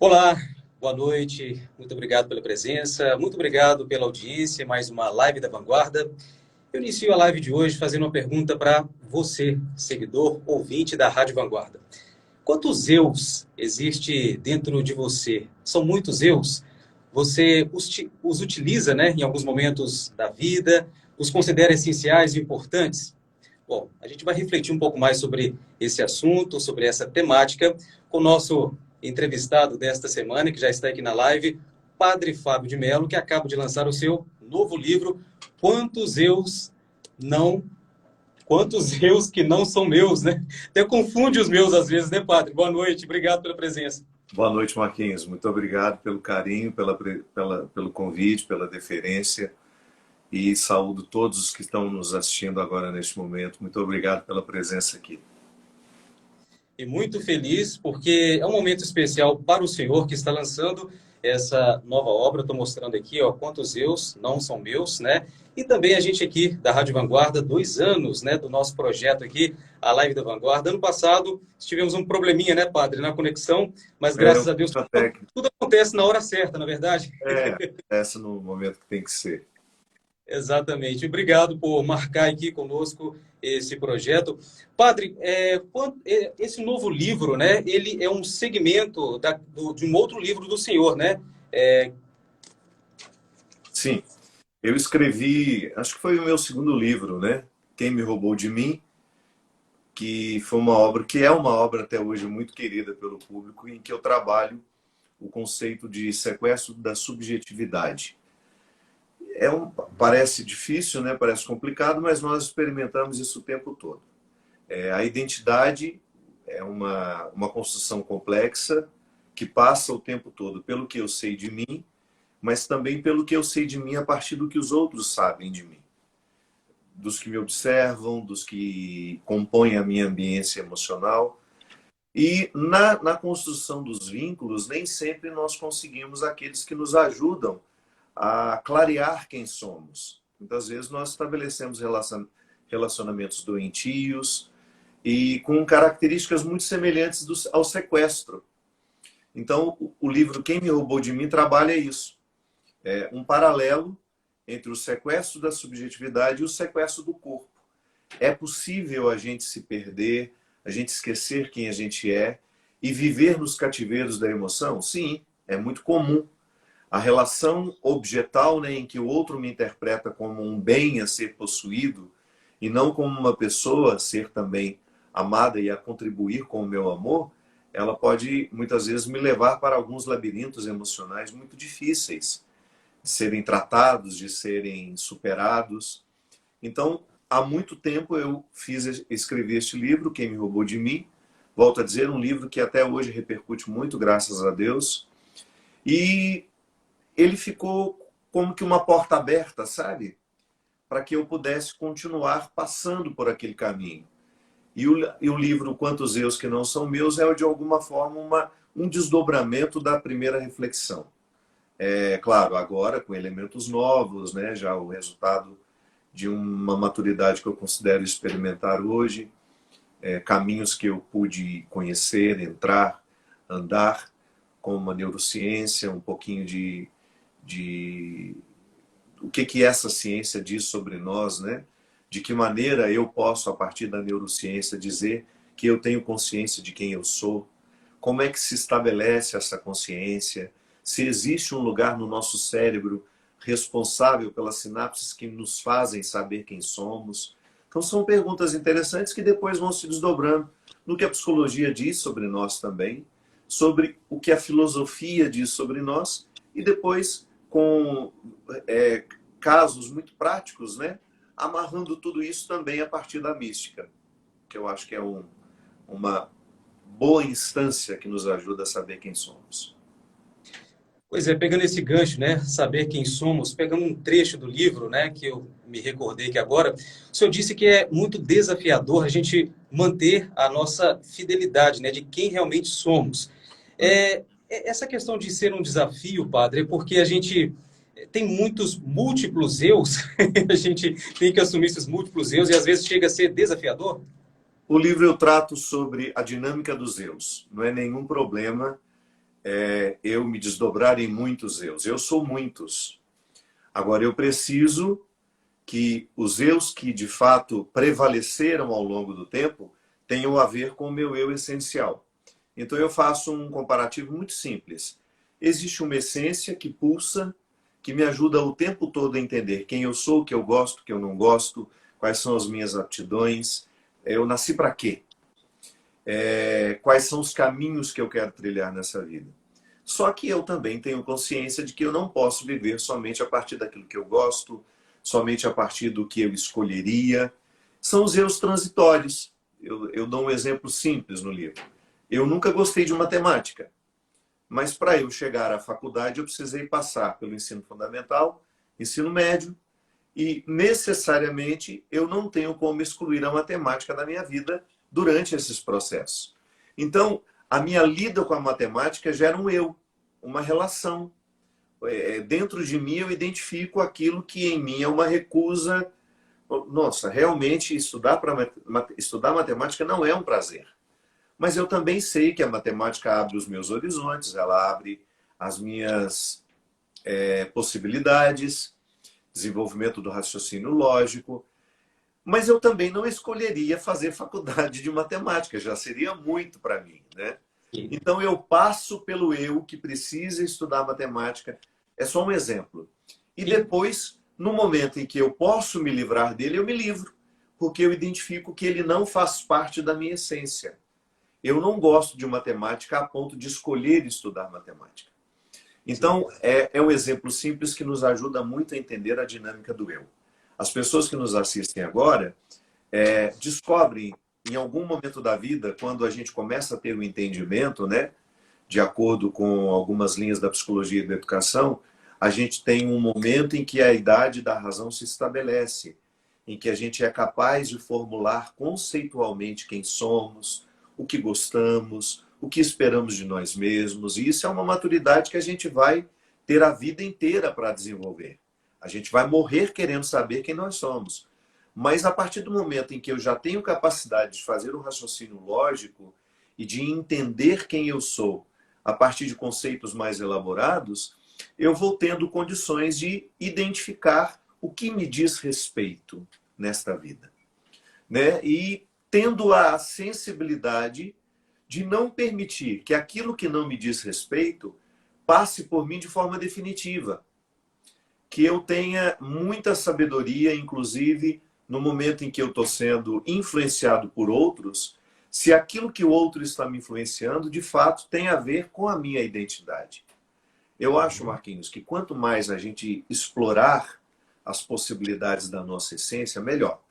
Olá, boa noite, muito obrigado pela presença, muito obrigado pela audiência, mais uma live da Vanguarda. Eu inicio a live de hoje fazendo uma pergunta para você, seguidor, ouvinte da Rádio Vanguarda. Quantos eus existe dentro de você? São muitos eus? Você os utiliza, né, em alguns momentos da vida? Os considera essenciais e importantes? Bom, a gente vai refletir um pouco mais sobre esse assunto, sobre essa temática, com o nosso entrevistado desta semana, que já está aqui na live, Padre Fábio de Mello, que acaba de lançar o seu novo livro, Quantos Eus Não... Quantos eus que não são meus, né? Até confunde os meus às vezes, né, Padre? Boa noite, obrigado pela presença. Boa noite, Marquinhos. Muito obrigado pelo carinho, pelo convite, pela deferência. E saúdo todos os que estão nos assistindo agora neste momento. Muito obrigado pela presença aqui. E muito feliz porque é um momento especial para o senhor que está lançando essa nova obra. Estou mostrando aqui, ó, Quantos Eus Não São Meus, né? E também a gente aqui da Rádio Vanguarda, 2 anos, né, do nosso projeto aqui, a Live da Vanguarda. Ano passado tivemos um probleminha, né, Padre, na conexão, mas graças a Deus tudo acontece na hora certa, na verdade. Acontece no momento que tem que ser. Exatamente. Obrigado por marcar aqui conosco esse projeto. Padre, esse novo livro, né, ele é um segmento de um outro livro do senhor, né? Sim. Eu escrevi, acho que foi o meu segundo livro, né? Quem Me Roubou de Mim, que foi uma obra, que é uma obra até hoje muito querida pelo público, em que eu trabalho o conceito de sequestro da subjetividade. Parece difícil, né? Parece complicado, mas nós experimentamos isso o tempo todo. A identidade é uma construção complexa que passa o tempo todo pelo que eu sei de mim, mas também pelo que eu sei de mim a partir do que os outros sabem de mim. Dos que me observam, dos que compõem a minha ambiência emocional. E na construção dos vínculos, nem sempre nós conseguimos aqueles que nos ajudam a clarear quem somos. Muitas vezes nós estabelecemos relacionamentos doentios e com características muito semelhantes ao sequestro. Então, o livro Quem Me Roubou de Mim trabalha isso. É um paralelo entre o sequestro da subjetividade e o sequestro do corpo. É possível a gente se perder, a gente esquecer quem a gente é e viver nos cativeiros da emoção? Sim, é muito comum. A relação objetal, né, em que o outro me interpreta como um bem a ser possuído e não como uma pessoa a ser também amada e a contribuir com o meu amor, ela pode muitas vezes me levar para alguns labirintos emocionais muito difíceis de serem tratados, de serem superados. Então, há muito tempo eu escrevi este livro, Quem Me Roubou de Mim. Volto a dizer, um livro que até hoje repercute muito, graças a Deus. E ele ficou como que uma porta aberta, sabe? Para que eu pudesse continuar passando por aquele caminho. E o livro Quantos Eus que Não São Meus é, de alguma forma, um desdobramento da primeira reflexão. Claro, agora com elementos novos, né? Já o resultado de uma maturidade que eu considero experimentar hoje, caminhos que eu pude conhecer, entrar, andar, como a neurociência, um pouquinho de o que essa ciência diz sobre nós, né? De que maneira eu posso, a partir da neurociência, dizer que eu tenho consciência de quem eu sou, como é que se estabelece essa consciência, se existe um lugar no nosso cérebro responsável pelas sinapses que nos fazem saber quem somos. Então são perguntas interessantes que depois vão se desdobrando no que a psicologia diz sobre nós também, sobre o que a filosofia diz sobre nós, e depois com casos muito práticos, né? Amarrando tudo isso também a partir da mística, que eu acho que é uma boa instância que nos ajuda a saber quem somos. Pois é, pegando esse gancho, né, saber quem somos, pegando um trecho do livro, né, que eu me recordei que agora, o senhor disse que é muito desafiador a gente manter a nossa fidelidade, né, de quem realmente somos. Essa questão de ser um desafio, padre, é porque a gente tem muitos múltiplos eus, a gente tem que assumir esses múltiplos eus e às vezes chega a ser desafiador? O livro eu trato sobre a dinâmica dos eus. Não é nenhum problema eu me desdobrar em muitos eus. Eu sou muitos. Agora, eu preciso que os eus que, de fato, prevaleceram ao longo do tempo tenham a ver com o meu eu essencial. Então, eu faço um comparativo muito simples. Existe uma essência que pulsa, que me ajuda o tempo todo a entender quem eu sou, o que eu gosto, o que eu não gosto, quais são as minhas aptidões, eu nasci para quê? Quais são os caminhos que eu quero trilhar nessa vida. Só que eu também tenho consciência de que eu não posso viver somente a partir daquilo que eu gosto, somente a partir do que eu escolheria. São os eus transitórios. Eu dou um exemplo simples no livro. Eu nunca gostei de matemática, mas para eu chegar à faculdade eu precisei passar pelo ensino fundamental, ensino médio, e necessariamente eu não tenho como excluir a matemática da minha vida durante esses processos. Então, a minha lida com a matemática gera um eu, uma relação. Dentro de mim eu identifico aquilo que em mim é uma recusa. Nossa, realmente estudar matemática não é um prazer. Mas eu também sei que a matemática abre os meus horizontes, ela abre as minhas possibilidades, desenvolvimento do raciocínio lógico. Mas eu também não escolheria fazer faculdade de matemática, já seria muito para mim, né? Então eu passo pelo eu que precisa estudar matemática. É só um exemplo. E depois, no momento em que eu posso me livrar dele, eu me livro, porque eu identifico que ele não faz parte da minha essência. Eu não gosto de matemática a ponto de escolher estudar matemática. Então, é um exemplo simples que nos ajuda muito a entender a dinâmica do eu. As pessoas que nos assistem agora descobrem, em algum momento da vida, quando a gente começa a ter um entendimento, né, de acordo com algumas linhas da psicologia e da educação, a gente tem um momento em que a idade da razão se estabelece, em que a gente é capaz de formular conceitualmente quem somos, o que gostamos, o que esperamos de nós mesmos. E isso é uma maturidade que a gente vai ter a vida inteira para desenvolver. A gente vai morrer querendo saber quem nós somos. Mas a partir do momento em que eu já tenho capacidade de fazer um raciocínio lógico e de entender quem eu sou a partir de conceitos mais elaborados, eu vou tendo condições de identificar o que me diz respeito nesta vida, né? E tendo a sensibilidade de não permitir que aquilo que não me diz respeito passe por mim de forma definitiva. Que eu tenha muita sabedoria, inclusive no momento em que eu estou sendo influenciado por outros, se aquilo que o outro está me influenciando, de fato, tem a ver com a minha identidade. Eu acho, Marquinhos, que quanto mais a gente explorar as possibilidades da nossa essência, melhor.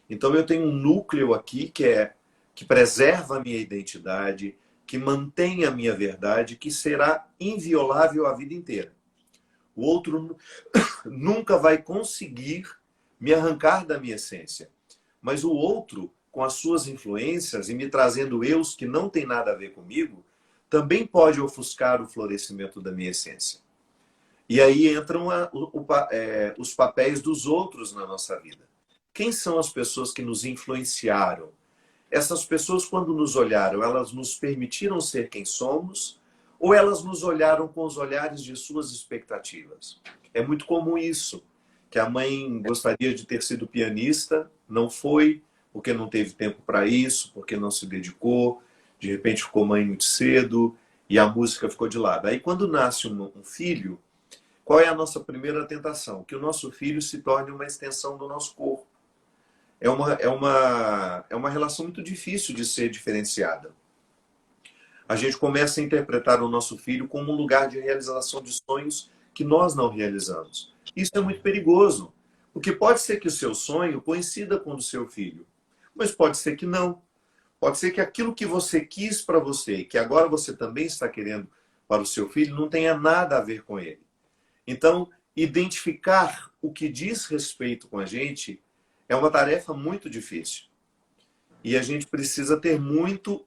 Então eu tenho um núcleo aqui que preserva a minha identidade, que mantém a minha verdade, que será inviolável a vida inteira. O outro nunca vai conseguir me arrancar da minha essência. Mas o outro, com as suas influências e me trazendo eus que não tem nada a ver comigo, também pode ofuscar o florescimento da minha essência. E aí entram os papéis dos outros na nossa vida. Quem são as pessoas que nos influenciaram? Essas pessoas, quando nos olharam, elas nos permitiram ser quem somos ou elas nos olharam com os olhares de suas expectativas? É muito comum isso, que a mãe gostaria de ter sido pianista, não foi, porque não teve tempo para isso, porque não se dedicou, de repente ficou mãe muito cedo e a música ficou de lado. Aí quando nasce um filho, qual é a nossa primeira tentação? Que o nosso filho se torne uma extensão do nosso corpo. É uma relação muito difícil de ser diferenciada. A gente começa a interpretar o nosso filho como um lugar de realização de sonhos que nós não realizamos. Isso é muito perigoso, porque pode ser que o seu sonho coincida com o do seu filho, mas pode ser que não. Pode ser que aquilo que você quis para você e que agora você também está querendo para o seu filho não tenha nada a ver com ele. Então, identificar o que diz respeito com a gente é uma tarefa muito difícil. E a gente precisa ter muito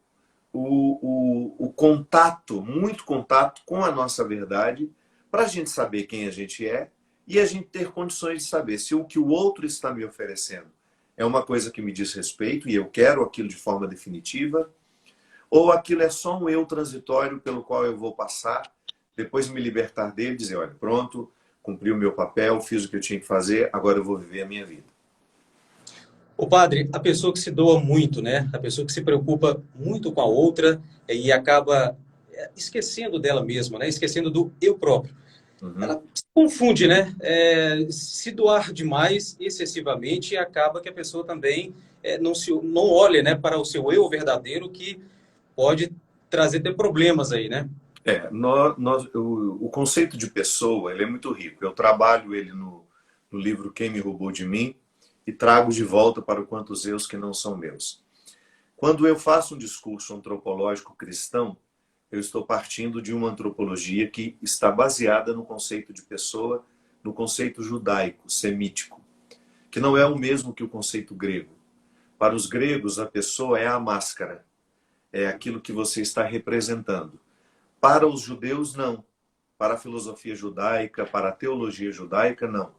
o contato, muito contato com a nossa verdade, para a gente saber quem a gente é e a gente ter condições de saber se o que o outro está me oferecendo é uma coisa que me diz respeito e eu quero aquilo de forma definitiva, ou aquilo é só um eu transitório pelo qual eu vou passar, depois me libertar dele e dizer, olha, pronto, cumpri o meu papel, fiz o que eu tinha que fazer, agora eu vou viver a minha vida. O padre, a pessoa que se doa muito, né? A pessoa que se preocupa muito com a outra e acaba esquecendo dela mesma, né? Esquecendo do eu próprio. Uhum. Ela se confunde, né? Se doar demais, excessivamente, acaba que a pessoa também não olha, né, para o seu eu verdadeiro, que pode trazer até problemas aí, né? O conceito de pessoa ele é muito rico. Eu trabalho ele no livro Quem Me Roubou de Mim e trago de volta para o Quantos Eus que Não São Meus. Quando eu faço um discurso antropológico cristão, eu estou partindo de uma antropologia que está baseada no conceito de pessoa, no conceito judaico, semítico, que não é o mesmo que o conceito grego. Para os gregos, a pessoa é a máscara, é aquilo que você está representando. Para os judeus, não. Para a filosofia judaica, para a teologia judaica, não.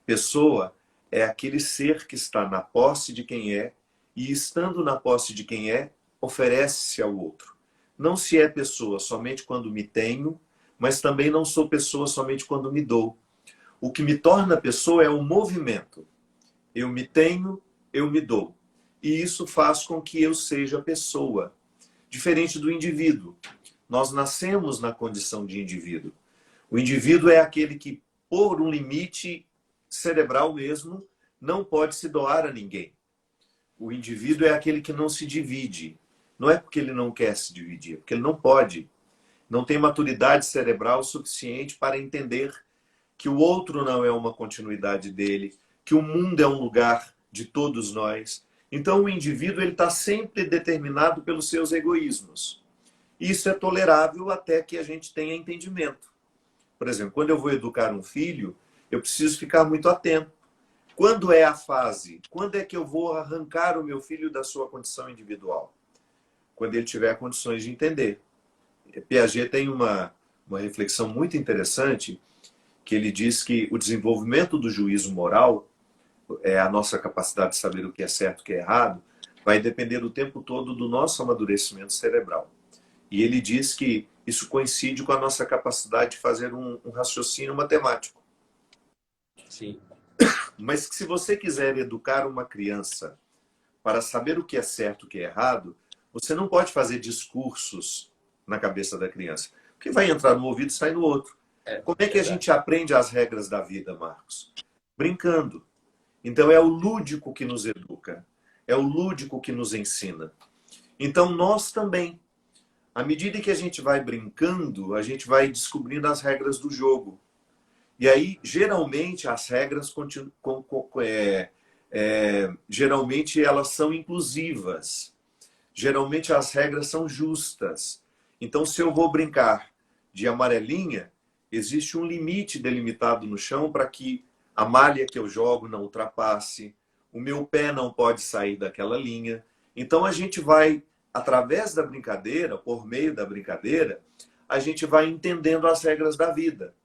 Pessoa é aquele ser que está na posse de quem é e, estando na posse de quem é, oferece-se ao outro. Não se é pessoa somente quando me tenho, mas também não sou pessoa somente quando me dou. O que me torna pessoa é o movimento. Eu me tenho, eu me dou. E isso faz com que eu seja pessoa, diferente do indivíduo. Nós nascemos na condição de indivíduo. O indivíduo é aquele que, por um limite cerebral mesmo, não pode se doar a ninguém. O indivíduo é aquele que não se divide. Não é porque ele não quer se dividir, é porque ele não pode. Não tem maturidade cerebral suficiente para entender que o outro não é uma continuidade dele, que o mundo é um lugar de todos nós. Então o indivíduo ele está sempre determinado pelos seus egoísmos. Isso é tolerável até que a gente tenha entendimento. Por exemplo, quando eu vou educar um filho, eu preciso ficar muito atento. Quando é a fase? Quando é que eu vou arrancar o meu filho da sua condição individual? Quando ele tiver condições de entender. Piaget tem uma reflexão muito interessante, que ele diz que o desenvolvimento do juízo moral, a nossa capacidade de saber o que é certo e o que é errado, vai depender o tempo todo do nosso amadurecimento cerebral. E ele diz que isso coincide com a nossa capacidade de fazer um raciocínio matemático. Sim. Mas que se você quiser educar uma criança para saber o que é certo e o que é errado, você não pode fazer discursos na cabeça da criança. Porque vai entrar no ouvido e sai no outro. Como é que a gente aprende as regras da vida, Marcos? Brincando. Então é o lúdico que nos educa. É o lúdico que nos ensina. Então nós também. À medida que a gente vai brincando, a gente vai descobrindo as regras do jogo. E aí, geralmente, as regras geralmente elas são inclusivas. Geralmente as regras são justas. Então, se eu vou brincar de amarelinha, existe um limite delimitado no chão para que a malha que eu jogo não ultrapasse, o meu pé não pode sair daquela linha. Então, a gente vai, através da brincadeira, por meio da brincadeira, a gente vai entendendo as regras da vida.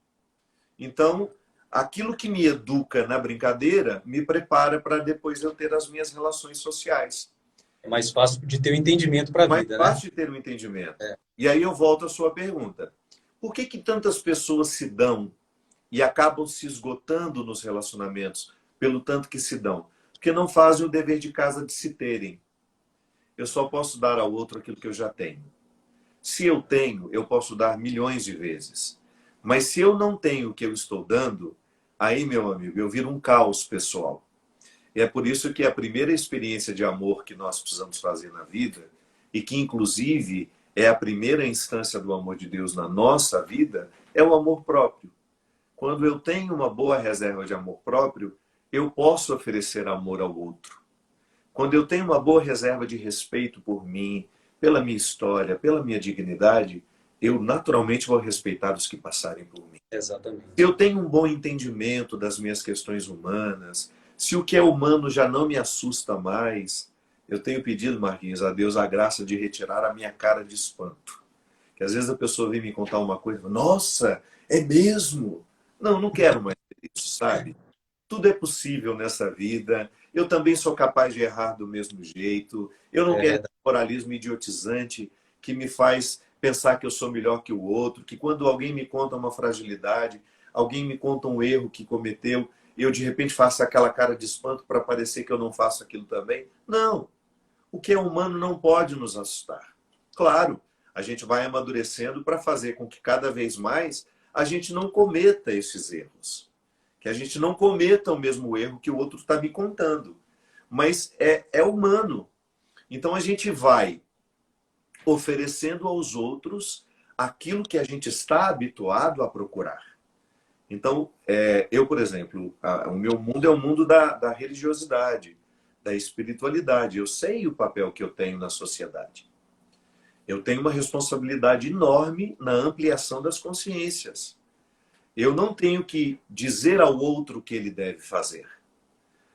Então, aquilo que me educa na brincadeira me prepara para depois eu ter as minhas relações sociais. É mais fácil de ter o entendimento para a Mais vida, né? fácil de ter um entendimento. E aí eu volto à sua pergunta. Por que tantas pessoas se dão e acabam se esgotando nos relacionamentos pelo tanto que se dão? Porque não fazem o dever de casa de se terem. Eu só posso dar ao outro aquilo que eu já tenho. Se eu tenho, eu posso dar milhões de vezes. Mas se eu não tenho o que eu estou dando, aí, meu amigo, eu viro um caos pessoal. E é por isso que a primeira experiência de amor que nós precisamos fazer na vida, e que inclusive é a primeira instância do amor de Deus na nossa vida, é o amor próprio. Quando eu tenho uma boa reserva de amor próprio, eu posso oferecer amor ao outro. Quando eu tenho uma boa reserva de respeito por mim, pela minha história, pela minha dignidade, eu naturalmente vou respeitar os que passarem por mim. Exatamente. Se eu tenho um bom entendimento das minhas questões humanas, se o que é humano já não me assusta mais, eu tenho pedido, Marquinhos, a Deus a graça de retirar a minha cara de espanto. Que às vezes a pessoa vem me contar uma coisa, nossa, é mesmo? Não, não quero mais isso, sabe? Tudo é possível nessa vida. Eu também sou capaz de errar do mesmo jeito. Eu não quero esse moralismo idiotizante que me faz pensar que eu sou melhor que o outro, que quando alguém me conta uma fragilidade, alguém me conta um erro que cometeu, eu de repente faço aquela cara de espanto para parecer que eu não faço aquilo também. Não. O que é humano não pode nos assustar. Claro, a gente vai amadurecendo para fazer com que cada vez mais a gente não cometa esses erros. Que a gente não cometa o mesmo erro que o outro está me contando. Mas é humano. Então a gente vai oferecendo aos outros aquilo que a gente está habituado a procurar. Então, eu, por exemplo, o meu mundo é o mundo da religiosidade, da espiritualidade. Eu sei o papel que eu tenho na sociedade. Eu tenho uma responsabilidade enorme na ampliação das consciências. Eu não tenho que dizer ao outro o que ele deve fazer.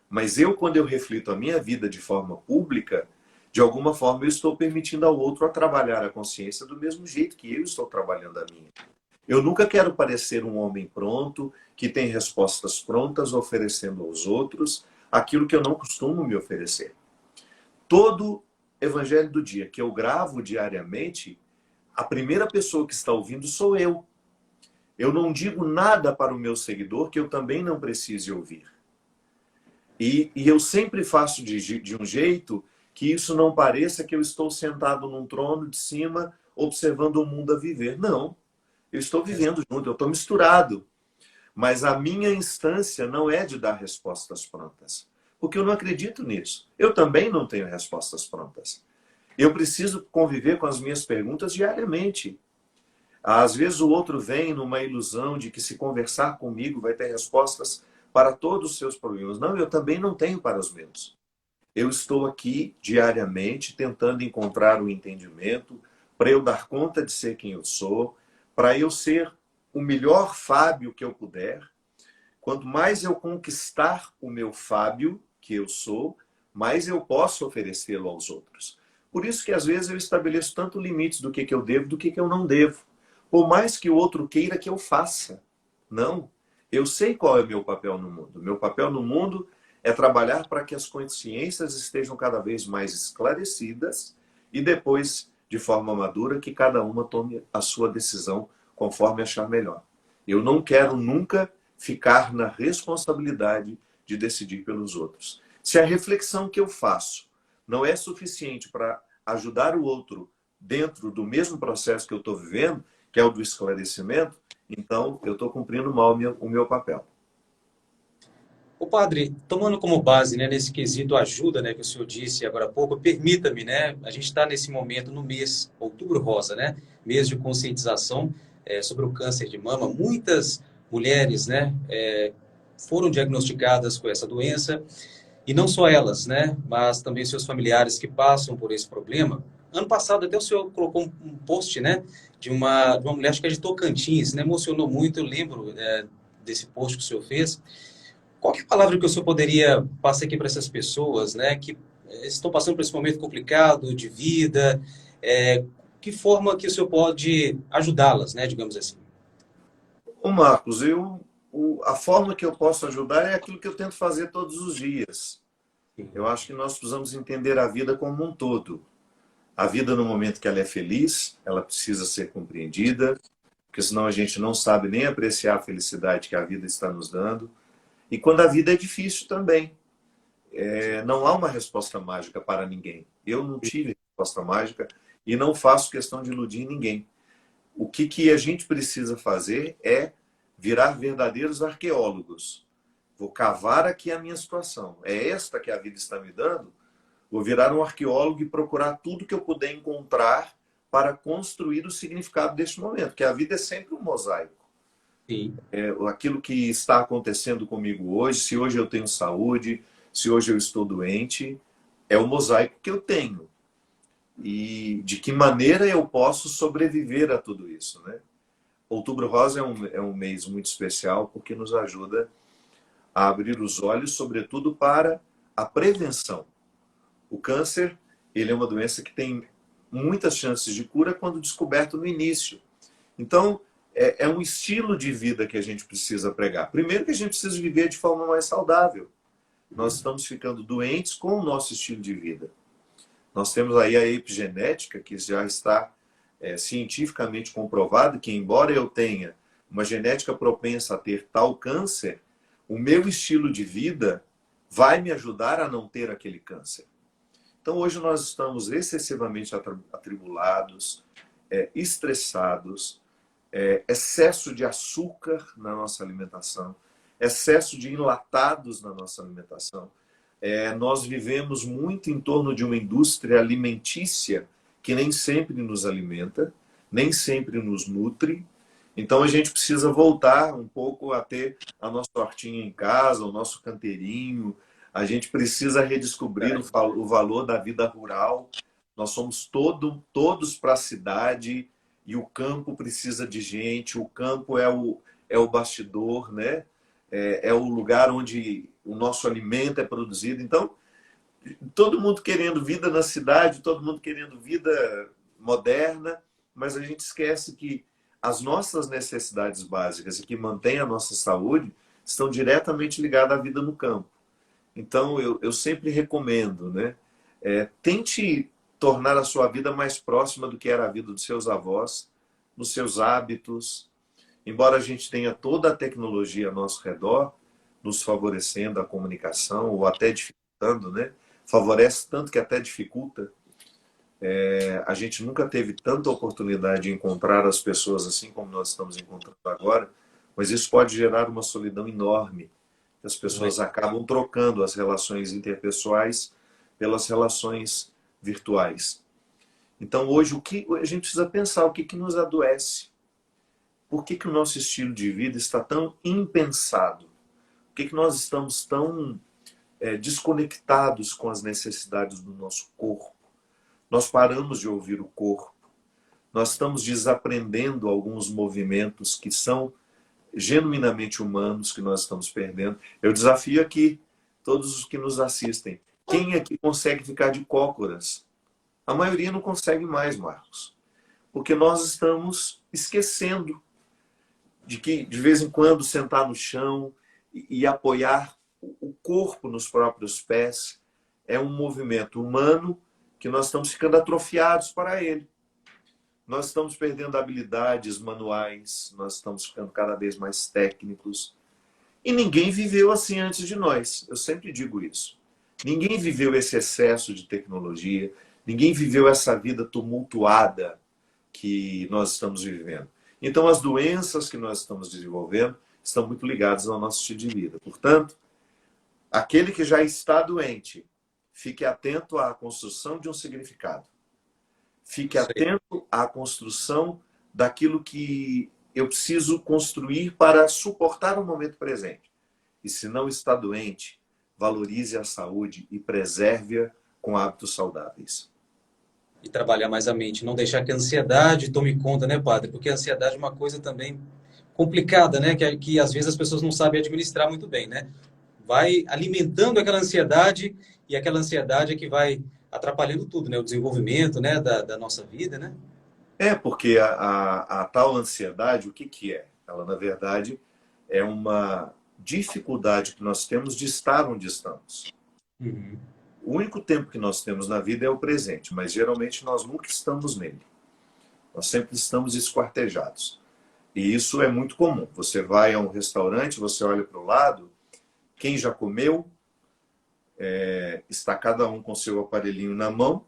Mas eu, quando eu reflito a minha vida de forma pública, de alguma forma eu estou permitindo ao outro a trabalhar a consciência do mesmo jeito que eu estou trabalhando a minha. Eu nunca quero parecer um homem pronto, que tem respostas prontas, oferecendo aos outros aquilo que eu não costumo me oferecer. Todo Evangelho do Dia que eu gravo diariamente, a primeira pessoa que está ouvindo sou eu. Eu não digo nada para o meu seguidor que eu também não precise ouvir. E eu sempre faço de um jeito que isso não pareça que eu estou sentado num trono de cima, observando o mundo a viver. Não. Eu estou vivendo junto, eu estou misturado. Mas a minha instância não é de dar respostas prontas. Porque eu não acredito nisso. Eu também não tenho respostas prontas. Eu preciso conviver com as minhas perguntas diariamente. Às vezes o outro vem numa ilusão de que se conversar comigo vai ter respostas para todos os seus problemas. Não, eu também não tenho para os meus. Eu estou aqui diariamente tentando encontrar o entendimento para eu dar conta de ser quem eu sou, para eu ser o melhor Fábio que eu puder. Quanto mais eu conquistar o meu Fábio, que eu sou, mais eu posso oferecê-lo aos outros. Por isso que às vezes eu estabeleço tanto limites do que eu devo, do que eu não devo. Por mais que o outro queira que eu faça. Não. Eu sei qual é o meu papel no mundo. Meu papel no mundo é trabalhar para que as consciências estejam cada vez mais esclarecidas e depois, de forma madura, que cada uma tome a sua decisão conforme achar melhor. Eu não quero nunca ficar na responsabilidade de decidir pelos outros. Se a reflexão que eu faço não é suficiente para ajudar o outro dentro do mesmo processo que eu estou vivendo, que é o do esclarecimento, então eu estou cumprindo mal o meu papel. O padre, tomando como base, né, nesse quesito ajuda, né, que o senhor disse agora há pouco, permita-me, né, a gente está nesse momento no mês Outubro Rosa, né, mês de conscientização sobre o câncer de mama. Muitas mulheres, né, foram diagnosticadas com essa doença, e não só elas, né, mas também seus familiares que passam por esse problema. Ano passado até o senhor colocou um post, né, de uma mulher, acho que é de Tocantins, né, emocionou muito, eu lembro desse post que o senhor fez. Qual que é a palavra que o senhor poderia passar aqui para essas pessoas, né, que estão passando por esse momento complicado de vida? Que forma que o senhor pode ajudá-las, né, digamos assim? Ô Marcos, a forma que eu posso ajudar é aquilo que eu tento fazer todos os dias. Eu acho que nós precisamos entender a vida como um todo. A vida, no momento que ela é feliz, ela precisa ser compreendida, porque senão a gente não sabe nem apreciar a felicidade que a vida está nos dando. E quando a vida é difícil também. Não há uma resposta mágica para ninguém. Eu não tive resposta mágica e não faço questão de iludir ninguém. O que a gente precisa fazer é virar verdadeiros arqueólogos. Vou cavar aqui a minha situação. É esta que a vida está me dando? Vou virar um arqueólogo e procurar tudo que eu puder encontrar para construir o significado deste momento, porque a vida é sempre um mosaico. Sim. Aquilo que está acontecendo comigo hoje, se hoje eu tenho saúde, se hoje eu estou doente, é o mosaico que eu tenho. E de que maneira eu posso sobreviver a tudo isso, né? Outubro Rosa é um mês muito especial porque nos ajuda a abrir os olhos, sobretudo para a prevenção. O câncer, ele é uma doença que tem muitas chances de cura quando descoberto no início. Então, é um estilo de vida que a gente precisa pregar. Primeiro que a gente precisa viver de forma mais saudável. Nós estamos ficando doentes com o nosso estilo de vida. Nós temos aí a epigenética, que já está cientificamente comprovado que, embora eu tenha uma genética propensa a ter tal câncer, o meu estilo de vida vai me ajudar a não ter aquele câncer. Então, hoje nós estamos excessivamente atribulados, estressados, excesso de açúcar na nossa alimentação, excesso de enlatados na nossa alimentação. Nós vivemos muito em torno de uma indústria alimentícia que nem sempre nos alimenta, nem sempre nos nutre. Então a gente precisa voltar um pouco a ter a nossa hortinha em casa, o nosso canteirinho. A gente precisa redescobrir o valor da vida rural. Nós somos todos para a cidade e o campo precisa de gente. O campo é o bastidor, né? É o lugar onde o nosso alimento é produzido. Então, todo mundo querendo vida na cidade, todo mundo querendo vida moderna, mas a gente esquece que as nossas necessidades básicas e que mantêm a nossa saúde estão diretamente ligadas à vida no campo. Então, eu sempre recomendo, né? Tente tornar a sua vida mais próxima do que era a vida dos seus avós, nos seus hábitos. Embora a gente tenha toda a tecnologia ao nosso redor, nos favorecendo a comunicação ou até dificultando, né? Favorece tanto que até dificulta. A gente nunca teve tanta oportunidade de encontrar as pessoas assim como nós estamos encontrando agora, mas isso pode gerar uma solidão enorme. As pessoas acabam trocando as relações interpessoais pelas relações virtuais. Então, hoje, o que a gente precisa pensar, o que nos adoece? Por que o nosso estilo de vida está tão impensado? Por que nós estamos tão desconectados com as necessidades do nosso corpo? Nós paramos de ouvir o corpo. Nós estamos desaprendendo alguns movimentos que são genuinamente humanos, que nós estamos perdendo. Eu desafio aqui todos os que nos assistem. Quem aqui consegue ficar de cócoras? A maioria não consegue mais, Marcos. Porque nós estamos esquecendo de que, de vez em quando, sentar no chão e apoiar o corpo nos próprios pés é um movimento humano que nós estamos ficando atrofiados para ele. Nós estamos perdendo habilidades manuais, nós estamos ficando cada vez mais técnicos. E ninguém viveu assim antes de nós. Eu sempre digo isso. Ninguém viveu esse excesso de tecnologia, ninguém viveu essa vida tumultuada que nós estamos vivendo. Então, as doenças que nós estamos desenvolvendo estão muito ligadas ao nosso estilo de vida. Portanto, aquele que já está doente, fique atento à construção de um significado. Fique atento à construção daquilo que eu preciso construir para suportar o momento presente. E se não está doente, valorize a saúde e preserve-a com hábitos saudáveis. E trabalhar mais a mente, não deixar que a ansiedade tome conta, né, padre? Porque a ansiedade é uma coisa também complicada, né? Que às vezes as pessoas não sabem administrar muito bem, né? Vai alimentando aquela ansiedade e aquela ansiedade é que vai atrapalhando tudo, né? O desenvolvimento, né? Da nossa vida, né? Porque a tal ansiedade, o que é? Ela, na verdade, é uma dificuldade que nós temos de estar onde estamos. Uhum. O único tempo que nós temos na vida é o presente, mas geralmente nós nunca estamos nele. Nós sempre estamos esquartejados. E isso é muito comum. Você vai a um restaurante, você olha para o lado, quem já comeu, está cada um com seu aparelhinho na mão,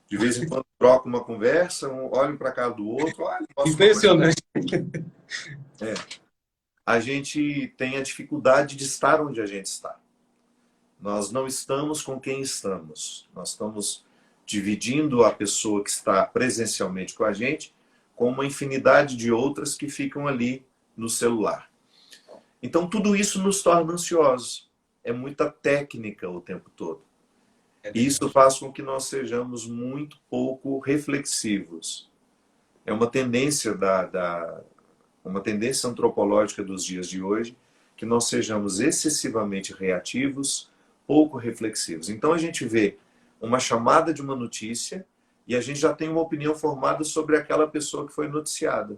de vez em quando troca uma conversa, olha para a cara do outro, olha, Impressionante. A gente tem a dificuldade de estar onde a gente está. Nós não estamos com quem estamos. Nós estamos dividindo a pessoa que está presencialmente com a gente com uma infinidade de outras que ficam ali no celular. Então, tudo isso nos torna ansiosos. É muita técnica o tempo todo. E isso faz com que nós sejamos muito pouco reflexivos. É uma tendência uma tendência antropológica dos dias de hoje que nós sejamos excessivamente reativos, pouco reflexivos. Então a gente vê uma chamada de uma notícia e a gente já tem uma opinião formada sobre aquela pessoa que foi noticiada.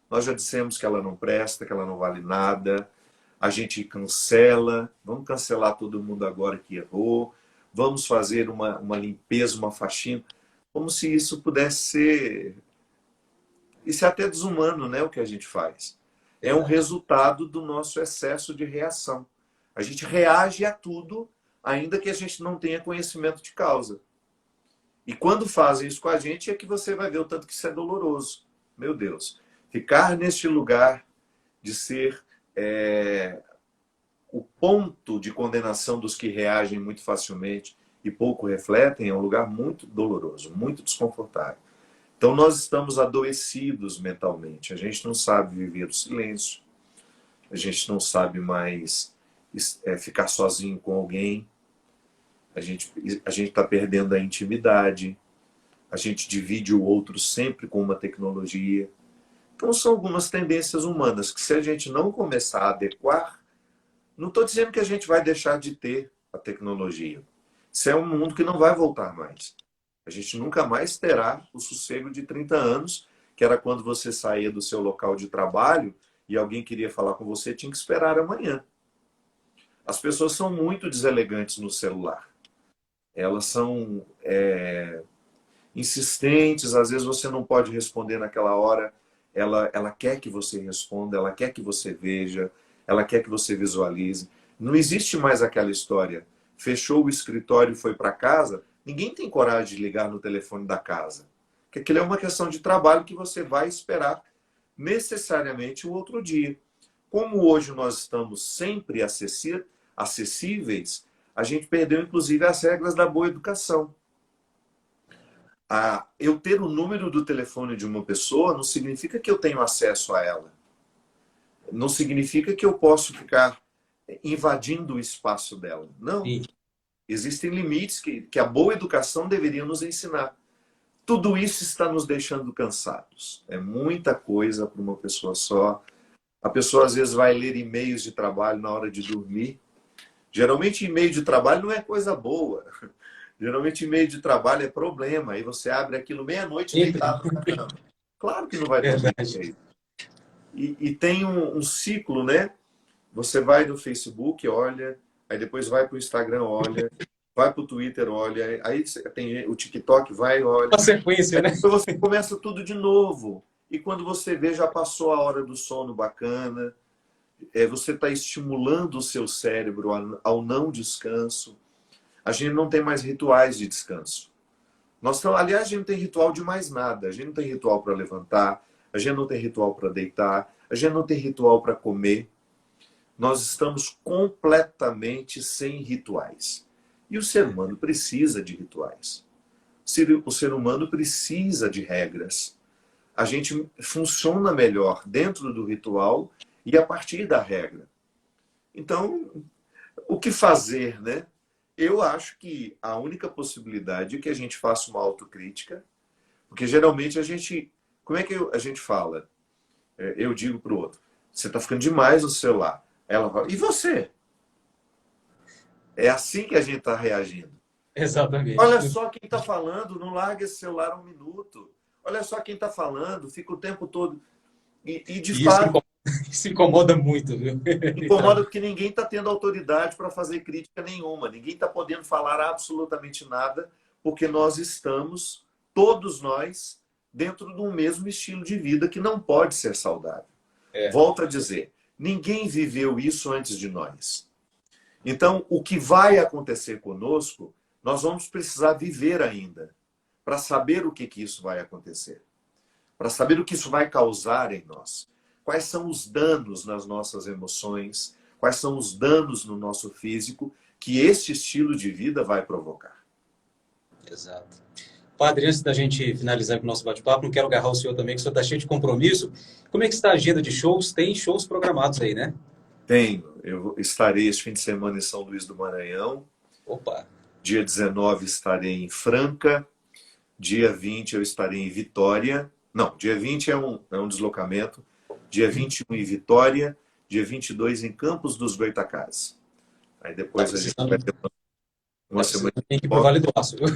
Nós já dissemos que ela não presta, que ela não vale nada, a gente cancela, vamos cancelar todo mundo agora que errou, vamos fazer uma limpeza, uma faxina, como se isso pudesse ser... Isso é até desumano, né, o que a gente faz. É um resultado do nosso excesso de reação. A gente reage a tudo, ainda que a gente não tenha conhecimento de causa. E quando fazem isso com a gente, é que você vai ver o tanto que isso é doloroso. Meu Deus. Ficar neste lugar de ser o ponto de condenação dos que reagem muito facilmente e pouco refletem é um lugar muito doloroso, muito desconfortável. Então nós estamos adoecidos mentalmente. A gente não sabe viver o silêncio. A gente não sabe mais ficar sozinho com alguém. A gente está perdendo a intimidade. A gente divide o outro sempre com uma tecnologia. Então são algumas tendências humanas que, se a gente não começar a adequar, não estou dizendo que a gente vai deixar de ter a tecnologia. Isso é um mundo que não vai voltar mais. A gente nunca mais terá o sossego de 30 anos, que era quando você saía do seu local de trabalho e alguém queria falar com você, tinha que esperar amanhã. As pessoas são muito deselegantes no celular. Elas são insistentes, às vezes você não pode responder naquela hora. Ela quer que você responda, ela quer que você veja, ela quer que você visualize. Não existe mais aquela história. Fechou o escritório e foi para casa, ninguém tem coragem de ligar no telefone da casa. Porque aquilo é uma questão de trabalho que você vai esperar necessariamente o outro dia. Como hoje nós estamos sempre acessíveis, a gente perdeu inclusive as regras da boa educação. Eu ter o número do telefone de uma pessoa não significa que eu tenho acesso a ela. Não significa que eu posso ficar invadindo o espaço dela. Não. Sim. Existem limites que a boa educação deveria nos ensinar. Tudo isso está nos deixando cansados. É muita coisa para uma pessoa só. A pessoa às vezes vai ler e-mails de trabalho na hora de dormir. Geralmente e-mail de trabalho não é coisa boa. Geralmente e-mail de trabalho é problema. Aí você abre aquilo meia-noite deitado na cama. Claro que não vai dormir direito. E tem um ciclo, né? Você vai no Facebook, olha, aí depois vai para o Instagram, olha, vai para o Twitter, olha, aí tem o TikTok, vai, olha. Uma sequência, né? Depois você começa tudo de novo. E quando você vê, já passou a hora do sono bacana, você está estimulando o seu cérebro ao não descanso. A gente não tem mais rituais de descanso. Aliás, a gente não tem ritual de mais nada. A gente não tem ritual para levantar, a gente não tem ritual para deitar, a gente não tem ritual para comer. Nós estamos completamente sem rituais. E o ser humano precisa de rituais. O ser humano precisa de regras. A gente funciona melhor dentro do ritual e a partir da regra. Então, o que fazer, né? Eu acho que a única possibilidade é que a gente faça uma autocrítica, porque geralmente a gente... Como é que a gente fala? Eu digo para o outro, você está ficando demais no celular. Ela fala, e você? É assim que a gente está reagindo. Exatamente. Olha só quem está falando, não larga esse celular um minuto. Olha só quem está falando, fica o tempo todo. E de fato... Isso incomoda muito, viu? Incomoda porque ninguém está tendo autoridade para fazer crítica nenhuma. Ninguém está podendo falar absolutamente nada, porque nós estamos, todos nós, dentro de um mesmo estilo de vida que não pode ser saudável. Volto a dizer, ninguém viveu isso antes de nós. Então, o que vai acontecer conosco, nós vamos precisar viver ainda, para saber o que isso vai acontecer, para saber o que isso vai causar em nós. Quais são os danos nas nossas emoções, quais são os danos no nosso físico que este estilo de vida vai provocar. Exato. Padre, antes da gente finalizar com o nosso bate-papo, não quero agarrar o senhor também, que o senhor está cheio de compromisso. Como é que está a agenda de shows? Tem shows programados aí, né? Tenho. Eu estarei este fim de semana em São Luís do Maranhão. Opa! Dia 19 estarei em Franca. Dia 20 eu estarei em Vitória. Não, dia 20 é um deslocamento. Dia 21 em Vitória. Dia 22 em Campos dos Goytacazes. Aí depois a gente vai ter uma semana. Tem que ir para o Vale do Aço, viu?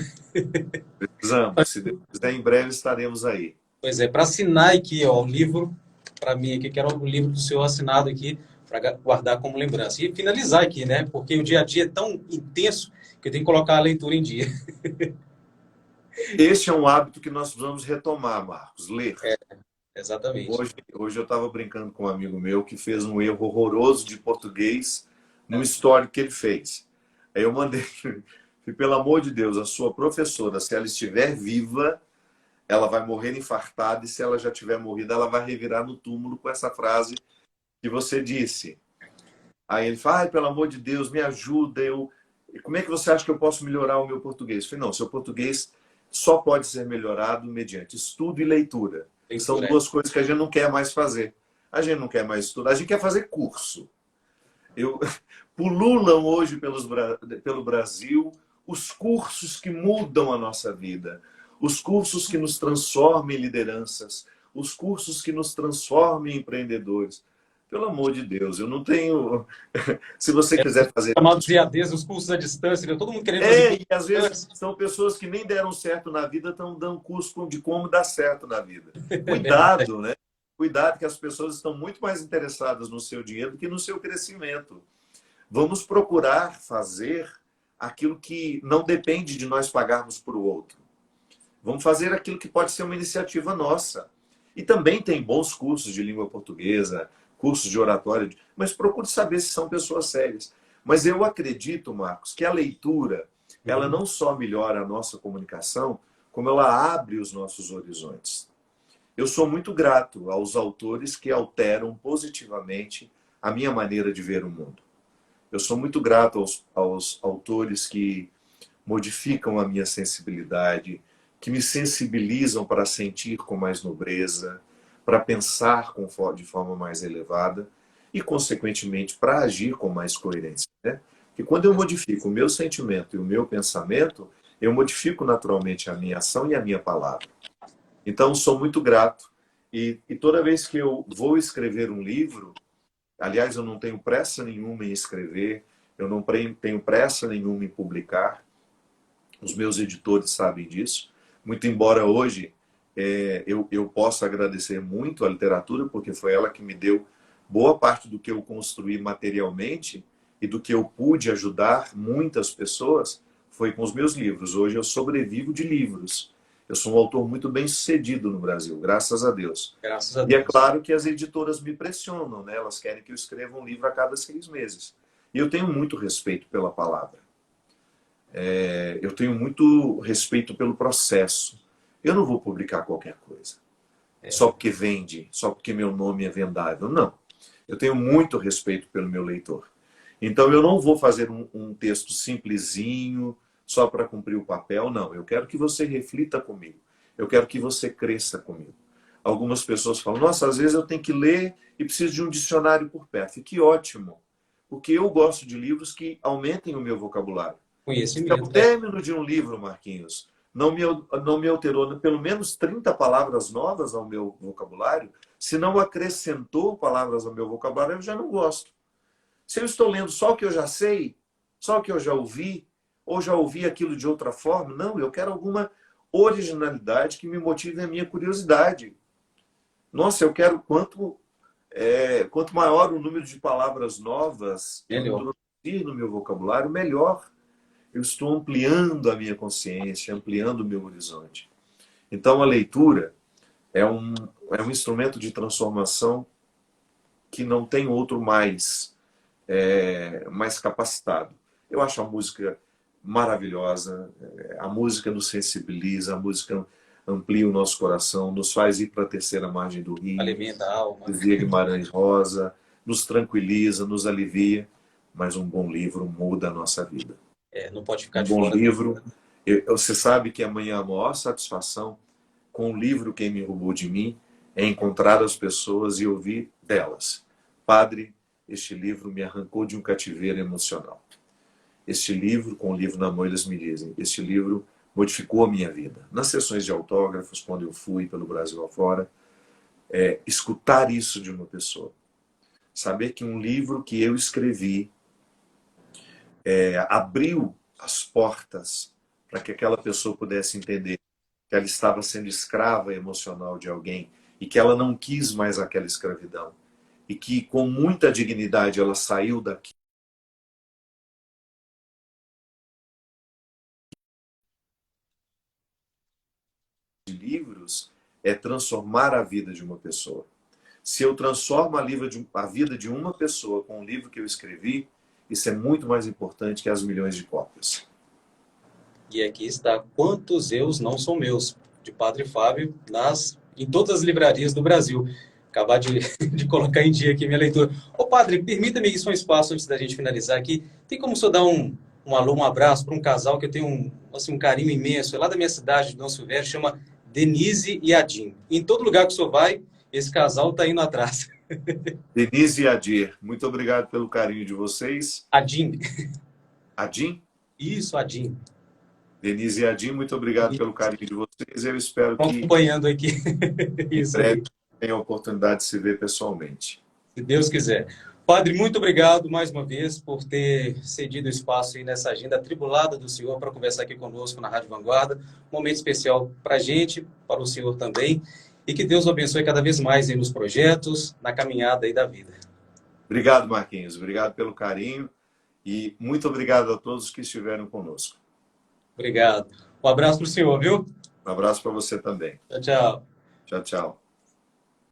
Precisamos. Se Deus quiser, em breve estaremos aí. Pois é, para assinar aqui, ó, o livro, para mim aqui, que era o livro do senhor assinado aqui, para guardar como lembrança. E finalizar aqui, né? Porque o dia a dia é tão intenso que eu tenho que colocar a leitura em dia. Esse é um hábito que nós precisamos retomar, Marcos, ler. Exatamente. Hoje eu estava brincando com um amigo meu que fez um erro horroroso de português no histórico que ele fez. Aí eu mandei, pelo amor de Deus, a sua professora, se ela estiver viva, ela vai morrer infartada, e se ela já tiver morrido, ela vai revirar no túmulo com essa frase que você disse. Aí ele fala, ai, pelo amor de Deus, me ajuda, como é que você acha que eu posso melhorar o meu português? Eu falei, não, seu português só pode ser melhorado mediante estudo e leitura. São Leitura, duas coisas que a gente não quer mais fazer. A gente não quer mais estudar, a gente quer fazer curso. Eu, pululam hoje pelo Brasil os cursos que mudam a nossa vida, os cursos que nos transformam em lideranças, os cursos que nos transformam em empreendedores. Pelo amor de Deus, eu não tenho. Se você quiser fazer. chamados EADs, os cursos à distância, né? Todo mundo querendo fazer É, curso e às à vezes distância. são pessoas que nem deram certo na vida, estão dando curso de como dar certo na vida. É verdade. Cuidado, né? Cuidado, que as pessoas estão muito mais interessadas no seu dinheiro do que no seu crescimento. Vamos procurar fazer aquilo que não depende de nós pagarmos para o outro. Vamos fazer aquilo que pode ser uma iniciativa nossa. E também tem bons cursos de língua portuguesa, cursos de oratória, mas procure saber se são pessoas sérias. Mas eu acredito, Marcos, que a leitura, ela Uhum. não só melhora a nossa comunicação, como ela abre os nossos horizontes. Eu sou muito grato aos autores que alteram positivamente a minha maneira de ver o mundo. Eu sou muito grato aos autores que modificam a minha sensibilidade, que me sensibilizam para sentir com mais nobreza, para pensar de forma mais elevada e, consequentemente, para agir com mais coerência. Né? Porque quando eu modifico o meu sentimento e o meu pensamento, eu modifico naturalmente a minha ação e a minha palavra. Então, sou muito grato. E toda vez que eu vou escrever um livro, aliás, eu não tenho pressa nenhuma em escrever, eu não tenho pressa nenhuma em publicar. Os meus editores sabem disso. Muito embora hoje eu possa agradecer muito a literatura, porque foi ela que me deu boa parte do que eu construí materialmente e do que eu pude ajudar muitas pessoas, foi com os meus livros. Hoje eu sobrevivo de livros. Eu sou um autor muito bem sucedido no Brasil, graças a Deus. Graças a E é Deus. claro que as editoras me pressionam, né? Elas querem que eu escreva um livro a cada 6 meses. E eu tenho muito respeito pela palavra. Eu tenho muito respeito pelo processo. Eu não vou publicar qualquer coisa. Só porque vende, só porque meu nome é vendável. Não. Eu tenho muito respeito pelo meu leitor. Então eu não vou fazer um texto simplesinho, só para cumprir o papel. Não. Eu quero que você reflita comigo. Eu quero que você cresça comigo. Algumas pessoas falam, nossa, às vezes eu tenho que ler e preciso de um dicionário por perto. E que ótimo, porque eu gosto de livros que aumentem o meu vocabulário. Se ao Conhecimento, né? término de um livro, Marquinhos, não me alterou pelo menos 30 palavras novas ao meu vocabulário, se não acrescentou palavras ao meu vocabulário, eu já não gosto. Se eu estou lendo só o que eu já sei, só o que eu já ouvi, ou já ouvi aquilo de outra forma, não, eu quero alguma originalidade que me motive a minha curiosidade. Nossa, eu quero quanto maior o número de palavras novas eu Melhor. introduzir no meu vocabulário, melhor. Eu estou ampliando a minha consciência, ampliando o meu horizonte. Então, a leitura é um instrumento de transformação que não tem outro mais capacitado. Eu acho a música maravilhosa, a música nos sensibiliza, a música amplia o nosso coração, nos faz ir para a terceira margem do rio, Alimenta a alma. dizia Guimarães Rosa, nos tranquiliza, nos alivia, mas um bom livro muda a nossa vida. Não pode ficar Um de bom fora. livro. Você sabe que amanhã a maior satisfação com o livro Quem Me Roubou de Mim é encontrar as pessoas e ouvir delas. Padre, este livro me arrancou de um cativeiro emocional. Este livro, com o livro na mão, eles me dizem, este livro modificou a minha vida. Nas sessões de autógrafos, quando eu fui pelo Brasil afora, escutar isso de uma pessoa. Saber que um livro que eu escrevi abriu as portas para que aquela pessoa pudesse entender que ela estava sendo escrava emocional de alguém e que ela não quis mais aquela escravidão. e que com muita dignidade ela saiu daqui. De livros é transformar a vida de uma pessoa. Se eu transformo a vida de uma pessoa com um livro que eu escrevi, isso é muito mais importante que as milhões de cópias. E aqui está Quantos Eus Não São Meus, de Padre Fábio, em todas as livrarias do Brasil. Acabar de colocar em dia aqui minha leitura. Ô padre, permita-me isso um espaço antes da gente finalizar aqui. Tem como o senhor dar um alô, um abraço para um casal que eu tenho um carinho imenso, é lá da minha cidade, de Dom Silvério, chama Denise e Adim. Em todo lugar que o senhor vai, esse casal está indo atrás. Denise e Adir, muito obrigado pelo carinho de vocês. Adim. Adim? Isso, Adim. Denise e Adim, muito obrigado pelo carinho de vocês. Eu espero que acompanhando aqui. Isso aí. Tenha a oportunidade de se ver pessoalmente. Se Deus quiser. Padre, muito obrigado mais uma vez por ter cedido espaço aí nessa agenda atribulada do senhor para conversar aqui conosco na Rádio Vanguarda. Um momento especial para a gente, para o senhor também. E que Deus o abençoe cada vez mais aí nos projetos, na caminhada aí da vida. Obrigado, Marquinhos. Obrigado pelo carinho. E muito obrigado a todos que estiveram conosco. Obrigado. Um abraço para o senhor, viu? Um abraço para você também. Tchau, tchau. Tchau, tchau.